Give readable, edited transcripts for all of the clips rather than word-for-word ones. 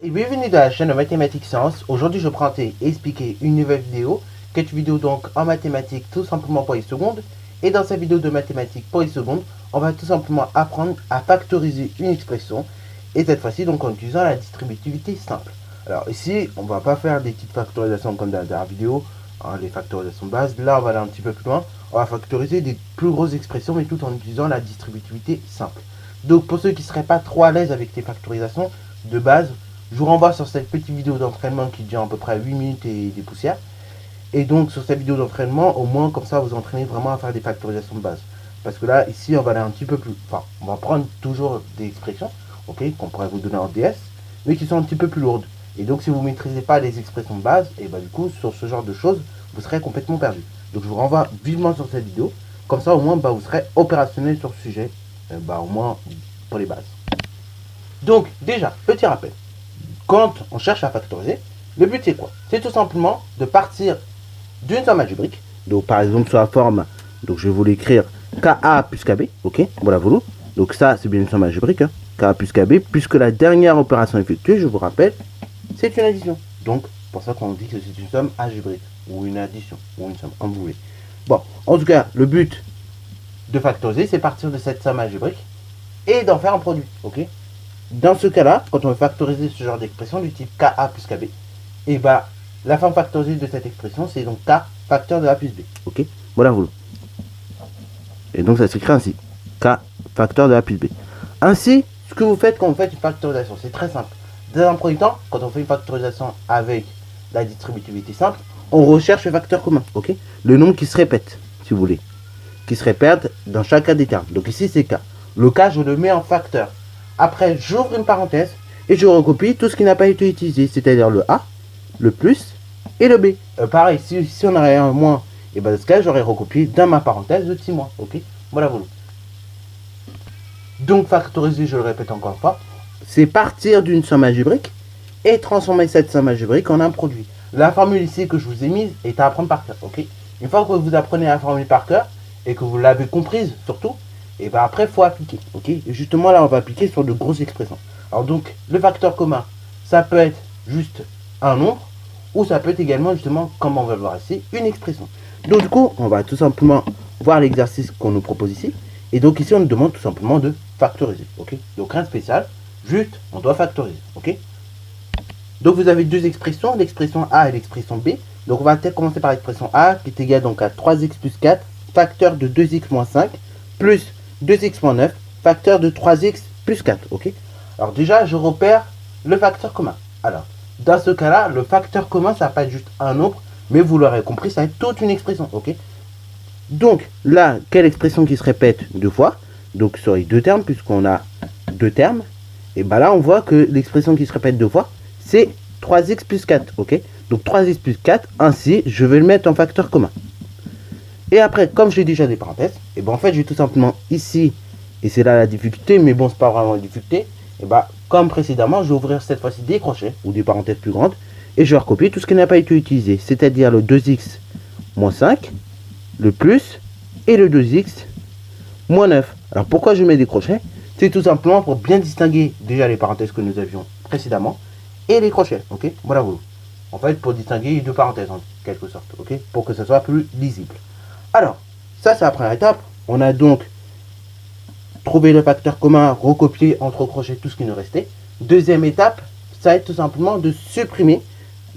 Et bienvenue dans la chaîne de Mathématiques Sciences. Aujourd'hui, je vais présenter et expliquer une nouvelle vidéo, qui est une vidéo donc en mathématiques tout simplement pour les secondes. Et dans cette vidéo de mathématiques pour les secondes, on va tout simplement apprendre à factoriser une expression. Et cette fois-ci, donc en utilisant la distributivité simple. Alors ici, on ne va pas faire des petites factorisations comme dans la dernière vidéo, les factorisations de base. Là, on va aller un petit peu plus loin. On va factoriser des plus grosses expressions, mais tout en utilisant la distributivité simple. Donc pour ceux qui ne seraient pas trop à l'aise avec les factorisations de base, je vous renvoie sur cette petite vidéo d'entraînement qui dure à peu près 8 minutes et des poussières. Et donc sur cette vidéo d'entraînement, au moins comme ça vous entraînez vraiment à faire des factorisations de base. Parce que là, ici, on va aller un petit peu plus... Enfin, on va prendre toujours des expressions, ok, qu'on pourrait vous donner en DS, mais qui sont un petit peu plus lourdes. Et donc si vous ne maîtrisez pas les expressions de base, et bah du coup, sur ce genre de choses, vous serez complètement perdu. Donc je vous renvoie vivement sur cette vidéo. Comme ça, au moins, vous serez opérationnel sur ce sujet, au moins pour les bases. Donc déjà, petit rappel. Quand on cherche à factoriser, le but c'est quoi? C'est tout simplement de partir d'une somme algébrique. Donc par exemple sur la forme, donc je vais vous l'écrire KA plus KB, ok, voilà, voilà. Donc ça c'est bien une somme algébrique, hein, KA plus KB, puisque la dernière opération effectuée, je vous rappelle, c'est une addition. Donc pour ça qu'on dit que c'est une somme algébrique, ou une addition, ou une somme, comme vous voulez. Bon, en tout cas, le but de factoriser, c'est partir de cette somme algébrique et d'en faire un produit, ok. Dans ce cas-là, quand on veut factoriser ce genre d'expression du type KA plus KB, et bah la forme factorisée de cette expression, c'est donc K facteur de A plus B. Ok, voilà vous. Et donc ça s'écrit ainsi. K facteur de A plus B. Ainsi, ce que vous faites quand vous faites une factorisation, c'est très simple. Dans un premier temps, quand on fait une factorisation avec la distributivité simple, on recherche le facteur commun. Ok, le nombre qui se répète, si vous voulez. Qui se répète dans chaque cas des termes. Donc ici c'est K. Le K, je le mets en facteur. Après, j'ouvre une parenthèse et je recopie tout ce qui n'a pas été utilisé, c'est-à-dire le A, le plus et le B. Pareil, si on aurait un moins, et ben dans ce cas, j'aurais recopié dans ma parenthèse de 6 mois. Ok, voilà, voilà. Donc, factoriser, je le répète encore une fois, c'est partir d'une somme algébrique et transformer cette somme algébrique en un produit. La formule ici que je vous ai mise est à apprendre par cœur. Ok, une fois que vous apprenez la formule par cœur et que vous l'avez comprise surtout, et bien après, il faut appliquer. Ok, et justement, là, on va appliquer sur de grosses expressions. Alors donc, le facteur commun, ça peut être juste un nombre, ou ça peut être également, justement, comme on va le voir ici, une expression. Donc du coup, on va tout simplement voir l'exercice qu'on nous propose ici. Et donc ici, on nous demande tout simplement de factoriser. Ok, donc rien de spécial, juste, on doit factoriser. Ok, donc vous avez deux expressions, l'expression A et l'expression B. Donc on va peut-être commencer par l'expression A, qui est égale donc à 3x plus 4, facteur de 2x moins 5, plus 2x moins 9, facteur de 3x plus 4, ok. Alors déjà, je repère le facteur commun. Alors, dans ce cas-là, le facteur commun, ça va pas être juste un nombre, mais vous l'aurez compris, ça va être toute une expression, ok. Donc, là, quelle expression qui se répète deux fois? Donc, sur les deux termes, puisqu'on a deux termes, et bien là, on voit que l'expression qui se répète deux fois, c'est 3x plus 4, ok. Donc, 3x plus 4, ainsi, je vais le mettre en facteur commun. Et après, comme j'ai déjà des parenthèses, et ben en fait, je vais tout simplement ici, et c'est là la difficulté, mais bon, c'est pas vraiment la difficulté, et ben comme précédemment, je vais ouvrir cette fois-ci des crochets, ou des parenthèses plus grandes, et je vais recopier tout ce qui n'a pas été utilisé, c'est-à-dire le 2x moins 5, le plus, et le 2x moins 9. Alors pourquoi je mets des crochets? C'est tout simplement pour bien distinguer déjà les parenthèses que nous avions précédemment, et les crochets, ok. Voilà vous. En fait, pour distinguer les deux parenthèses, en quelque sorte, ok, pour que ce soit plus lisible. Alors, ça c'est la première étape. On a donc trouvé le facteur commun, recopié entre crochets tout ce qui nous restait. Deuxième étape, ça va être tout simplement de supprimer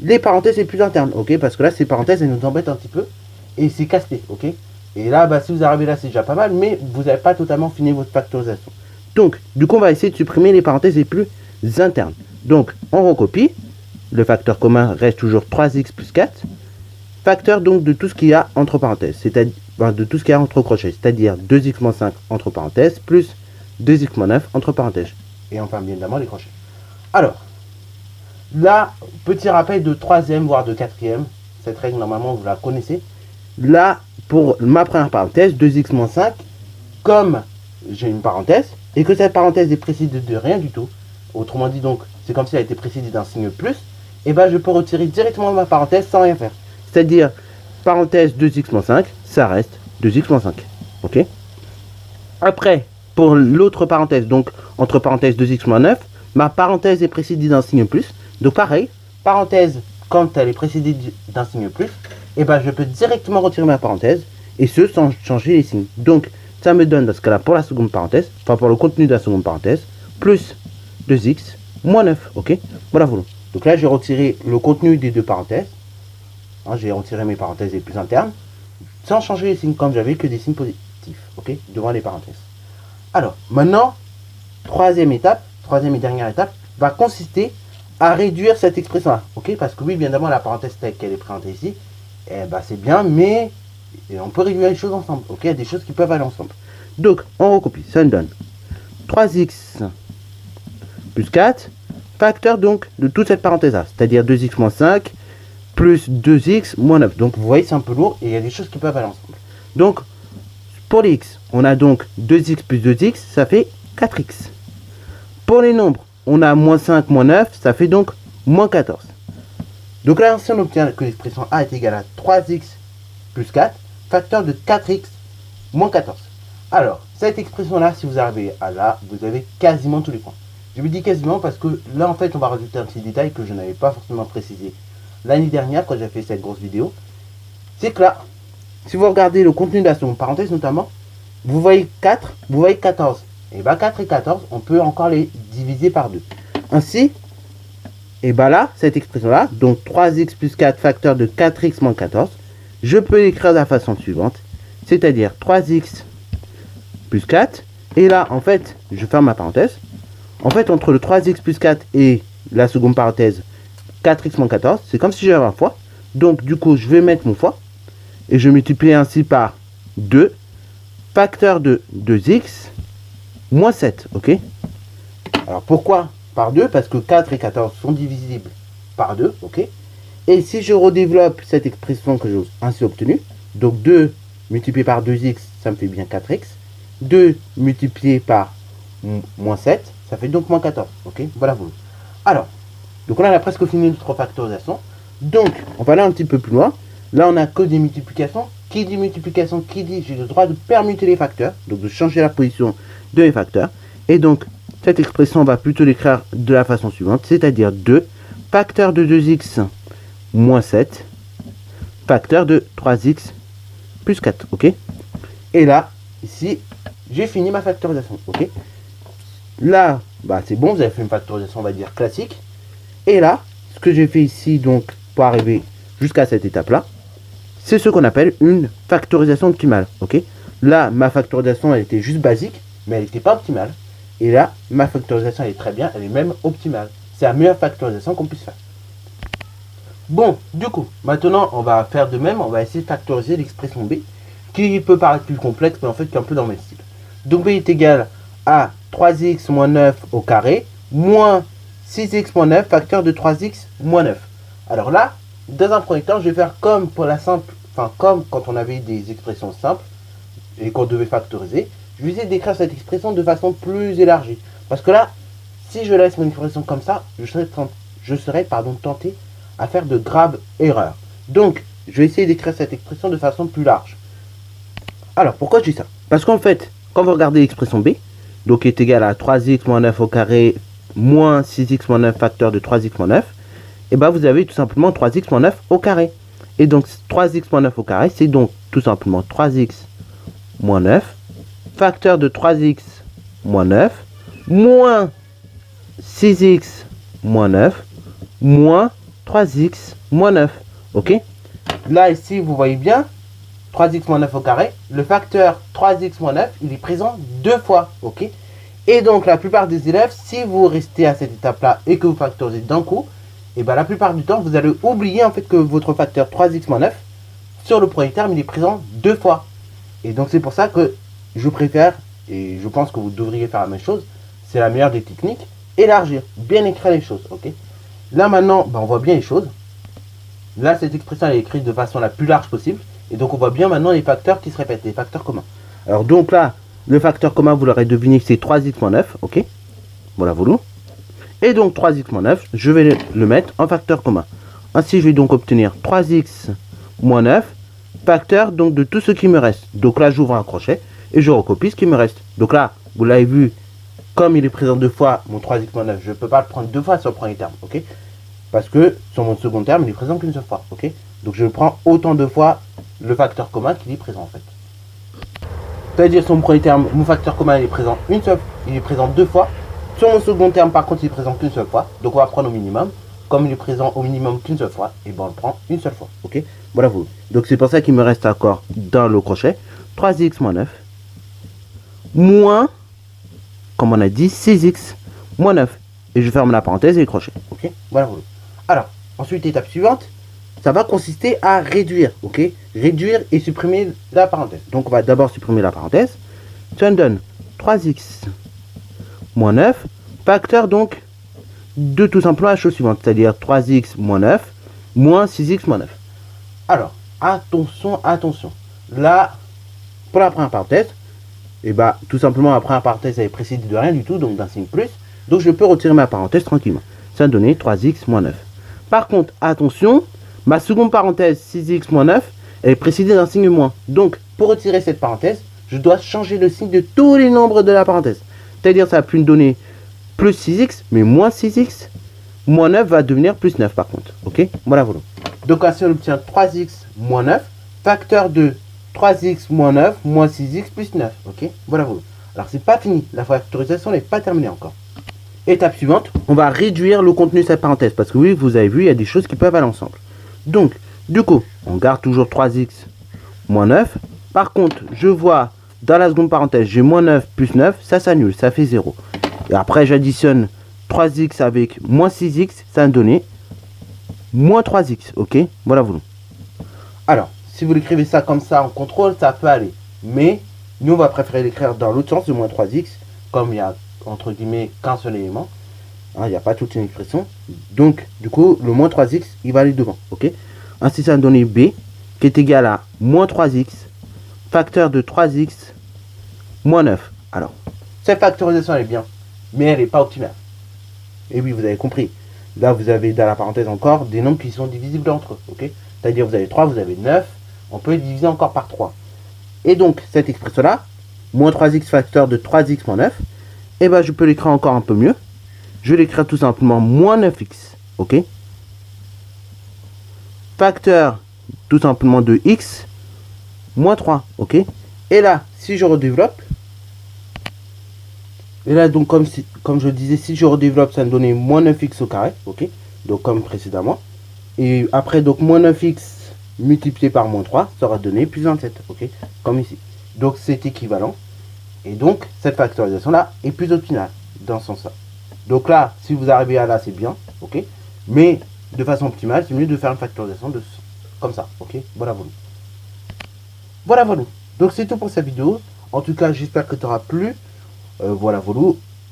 les parenthèses les plus internes, ok. Parce que là, ces parenthèses, elles nous embêtent un petit peu et c'est casse-pied, ok. Et là, si vous arrivez là, c'est déjà pas mal, mais vous n'avez pas totalement fini votre factorisation. Donc, du coup, on va essayer de supprimer les parenthèses les plus internes. Donc, on recopie. Le facteur commun reste toujours 3x plus 4. Facteur donc de tout ce qu'il y a entre parenthèses, c'est-à-dire de tout ce qu'il y a entre crochets, c'est-à-dire 2x moins 5 entre parenthèses, plus 2x moins 9 entre parenthèses. Et enfin, bien évidemment, les crochets. Alors, là, petit rappel de troisième, voire de quatrième. Cette règle, normalement, vous la connaissez. Là, pour ma première parenthèse, 2x moins 5, comme j'ai une parenthèse, et que cette parenthèse est précédée de rien du tout, autrement dit, donc, c'est comme si elle était précédée d'un signe plus, et ben je peux retirer directement ma parenthèse sans rien faire. C'est-à-dire, parenthèse 2x moins 5, ça reste 2x moins 5. Ok. Après, pour l'autre parenthèse, donc entre parenthèses 2x moins 9, ma parenthèse est précédée d'un signe plus. Donc pareil, parenthèse, quand elle est précédée d'un signe plus, et ben je peux directement retirer ma parenthèse, et ce sans changer les signes. Donc ça me donne dans ce cas-là pour la seconde parenthèse, enfin pour le contenu de la seconde parenthèse, plus 2x moins 9, ok. Voilà, voilà. Donc là j'ai retiré le contenu des deux parenthèses, hein, j'ai retiré mes parenthèses les plus internes, sans changer les signes, comme j'avais que des signes positifs, ok, devant les parenthèses. Alors maintenant, troisième et dernière étape, va consister à réduire cette expression-là, ok, parce que oui, bien évidemment, la parenthèse telle qu'elle est présentée ici, eh ben, c'est bien, mais on peut réduire les choses ensemble, ok, il y a des choses qui peuvent aller ensemble. Donc, on recopie, ça nous donne 3x plus 4, facteur donc de toute cette parenthèse-là, c'est-à-dire 2x moins 5, plus 2x moins 9. Donc, vous voyez, c'est un peu lourd, et il y a des choses qui peuvent aller ensemble. Donc, pour les x, on a donc 2x plus 2x, ça fait 4x. Pour les nombres, on a moins 5, moins 9, ça fait donc moins 14. Donc là, si on obtient que l'expression A est égale à 3x plus 4, facteur de 4x moins 14. Alors, cette expression-là, si vous arrivez à là, vous avez quasiment tous les points. Je vous dis quasiment parce que là, en fait, on va rajouter un petit détail que je n'avais pas forcément précisé l'année dernière quand j'ai fait cette grosse vidéo. C'est que là, si vous regardez le contenu de la seconde parenthèse notamment, vous voyez 4, vous voyez 14. Et bien 4 et 14, on peut encore les diviser par 2. Ainsi, et bien là, cette expression-là, donc 3x plus 4 facteur de 4x moins 14, je peux l'écrire de la façon suivante, c'est-à-dire 3x plus 4, et là, en fait, je ferme ma parenthèse. En fait, entre le 3x plus 4 et la seconde parenthèse, 4x moins 14, c'est comme si j'avais un fois. Donc, du coup, je vais mettre mon fois, et je multiplie ainsi par 2, facteur de 2x, moins 7, ok. Alors pourquoi par 2? Parce que 4 et 14 sont divisibles par 2, ok. Et si je redéveloppe cette expression que j'ai ainsi obtenue, donc 2 multiplié par 2x, ça me fait bien 4x. 2 multiplié par moins 7, ça fait donc moins 14, ok. Voilà vous. Alors, donc on a presque fini notre factorisation. Donc, on va aller un petit peu plus loin. Là, on n'a que des multiplications. Qui dit multiplication, qui dit j'ai le droit de permuter les facteurs, donc de changer la position de mes facteurs. Et donc, cette expression, on va plutôt l'écrire de la façon suivante, c'est-à-dire 2 facteur de 2x moins 7 facteur de 3x plus 4, ok. Et là, ici, j'ai fini ma factorisation, ok. Là, bah, c'est bon, vous avez fait une factorisation, on va dire, classique. Et là, ce que j'ai fait ici, donc, pour arriver jusqu'à cette étape-là, c'est ce qu'on appelle une factorisation optimale, ok. Là, ma factorisation, elle était juste basique, mais elle n'était pas optimale. Et là, ma factorisation, elle est très bien, elle est même optimale. C'est la meilleure factorisation qu'on puisse faire. Bon, du coup, maintenant, on va faire de même, on va essayer de factoriser l'expression B, qui peut paraître plus complexe, mais en fait, qui est un peu dans le même style. Donc, B est égal à 3x moins 9 au carré, moins 6x moins 9, facteur de 3x moins 9. Alors là, dans un premier temps, je vais faire comme pour la simple, enfin comme quand on avait des expressions simples et qu'on devait factoriser. Je vais essayer d'écrire cette expression de façon plus élargie. Parce que là, si je laisse mon expression comme ça, je serais tenté à faire de graves erreurs. Donc, je vais essayer d'écrire cette expression de façon plus large. Alors, pourquoi je dis ça? Parce qu'en fait, quand vous regardez l'expression B, donc qui est égale à 3x moins 9 au carré, moins 6x moins 9 facteur de 3x moins 9, et bien vous avez tout simplement 3x moins 9 au carré. Et donc 3x moins 9 au carré, c'est donc tout simplement 3x moins 9, facteur de 3x moins 9, moins 6x moins 9, moins 3x moins 9. Ok. Là, ici, vous voyez bien, 3x moins 9 au carré, le facteur 3x moins 9, il est présent deux fois. Ok. Et donc, la plupart des élèves, si vous restez à cette étape-là et que vous factorisez d'un coup, et bien la plupart du temps, vous allez oublier en fait que votre facteur 3x moins 9, sur le premier terme, il est présent deux fois. Et donc, c'est pour ça que je préfère, et je pense que vous devriez faire la même chose, c'est la meilleure des techniques, élargir, bien écrire les choses, ok. Là, maintenant, on voit bien les choses. Là, cette expression, elle est écrite de façon la plus large possible. Et donc, on voit bien maintenant les facteurs qui se répètent, les facteurs communs. Alors, donc là, le facteur commun, vous l'aurez deviné, c'est 3x moins 9, ok. Voilà, voulu. Et donc 3x moins 9, je vais le mettre en facteur commun. Ainsi, je vais donc obtenir 3x moins 9, facteur donc de tout ce qui me reste. Donc là, j'ouvre un crochet et je recopie ce qui me reste. Donc là, vous l'avez vu, comme il est présent deux fois, mon 3x moins 9, je ne peux pas le prendre deux fois sur le premier terme. Ok. Parce que sur mon second terme, il est présent qu'une seule fois. Ok. Donc je prends autant de fois le facteur commun qu'il est présent en fait. C'est-à-dire sur mon premier terme, mon facteur commun il est présent deux fois. Sur mon second terme, par contre, il est présent qu'une seule fois. Donc on va prendre au minimum. Comme il est présent au minimum qu'une seule fois, et ben on le prend une seule fois. Ok. Voilà vous. Donc c'est pour ça qu'il me reste encore dans le crochet 3x moins 9 moins, comme on a dit, 6x moins 9. Et je ferme la parenthèse et le crochet. Ok. Voilà vous. Alors, ensuite, étape suivante, ça va consister à réduire. Ok. Réduire et supprimer la parenthèse. Donc on va d'abord supprimer la parenthèse. Ça nous donne 3x moins 9, facteur donc de tout simplement la chose suivante, c'est-à-dire 3x moins 9 moins 6x moins 9. Alors, attention. Là, pour la première parenthèse, et bah tout simplement la première parenthèse elle est précédée de rien du tout, donc d'un signe plus. Donc je peux retirer ma parenthèse tranquillement. Ça va donner 3x moins 9. Par contre, attention, ma seconde parenthèse 6x moins 9, elle est précédée d'un signe moins. Donc, pour retirer cette parenthèse, je dois changer le signe de tous les nombres de la parenthèse. C'est-à-dire ça va plus me donner plus 6x, mais moins 6x, moins 9 va devenir plus 9 par contre. Ok. Voilà. Donc ainsi on obtient 3x moins 9, facteur de 3x moins 9 moins 6x plus 9. Ok. Voilà. Alors c'est pas fini, la factorisation n'est pas terminée encore. Étape suivante, on va réduire le contenu de cette parenthèse. Parce que oui, vous avez vu, il y a des choses qui peuvent aller ensemble. Donc, du coup, on garde toujours 3x moins 9. Par contre, je vois dans la seconde parenthèse, j'ai moins 9 plus 9, ça s'annule, ça fait 0. Et après, j'additionne 3x avec moins 6x, ça va me donner moins 3x. Ok. Voilà. Alors, si vous l'écrivez ça comme ça en contrôle, ça peut aller. Mais, nous, on va préférer l'écrire dans l'autre sens, de moins 3x, comme il y a entre guillemets qu'un seul élément, il n'y a pas toute une expression, donc du coup le moins 3x il va aller devant. Ok. Ainsi ça va donner b qui est égal à moins 3x facteur de 3x moins 9. Alors cette factorisation elle est bien, mais elle n'est pas optimale. Et oui, vous avez compris, là vous avez dans la parenthèse encore des nombres qui sont divisibles entre eux. Ok. C'est-à-dire vous avez 3, vous avez 9, on peut les diviser encore par 3. Et donc cette expression là, moins 3x facteur de 3x moins 9, et ben je peux l'écrire encore un peu mieux. Je vais l'écrire tout simplement moins 9x. Ok. Facteur tout simplement de x moins 3. Ok. Et là, si je redéveloppe, et là donc comme je disais, si je redéveloppe, ça me donnait moins 9x au carré. Ok. Donc comme précédemment. Et après donc moins 9x multiplié par moins 3, ça aura donné plus 27. Ok. Comme ici. Donc c'est équivalent. Et donc, cette factorisation-là est plus optimale dans ce sens-là. Donc là, si vous arrivez à là, c'est bien, ok. Mais de façon optimale, c'est mieux de faire une factorisation comme ça, ok. Voilà. Donc c'est tout pour cette vidéo. En tout cas, j'espère que tu auras plu. Voilà.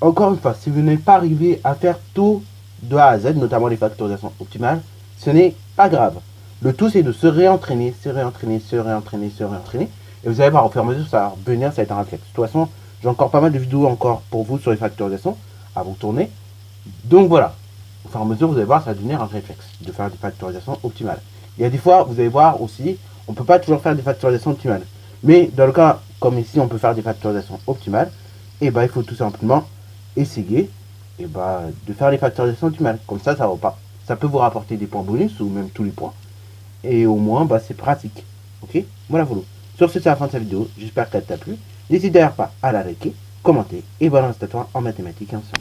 Encore une fois, si vous n'êtes pas arrivé à faire tout de A à Z, notamment les factorisations optimales, ce n'est pas grave. Le tout, c'est de se réentraîner. Et vous allez voir, au fur et à mesure, ça va revenir, ça va être un réflexe. De toute façon, j'ai encore pas mal de vidéos encore pour vous sur les factorisations à vous tourner. Donc voilà, au fur et à mesure, vous allez voir, ça va devenir un réflexe de faire des factorisations optimales. Il y a des fois, vous allez voir aussi, on ne peut pas toujours faire des factorisations optimales. Mais dans le cas, comme ici, on peut faire des factorisations optimales, et ben il faut tout simplement essayer de faire les factorisations optimales. Comme ça, ça peut vous rapporter des points bonus ou même tous les points. Et au moins, c'est pratique. Ok. Voilà. Sur ce, c'est la fin de cette vidéo. J'espère qu'elle t'a plu. N'hésite d'ailleurs pas à la liker, commenter et balancer toi en mathématiques et en sciences.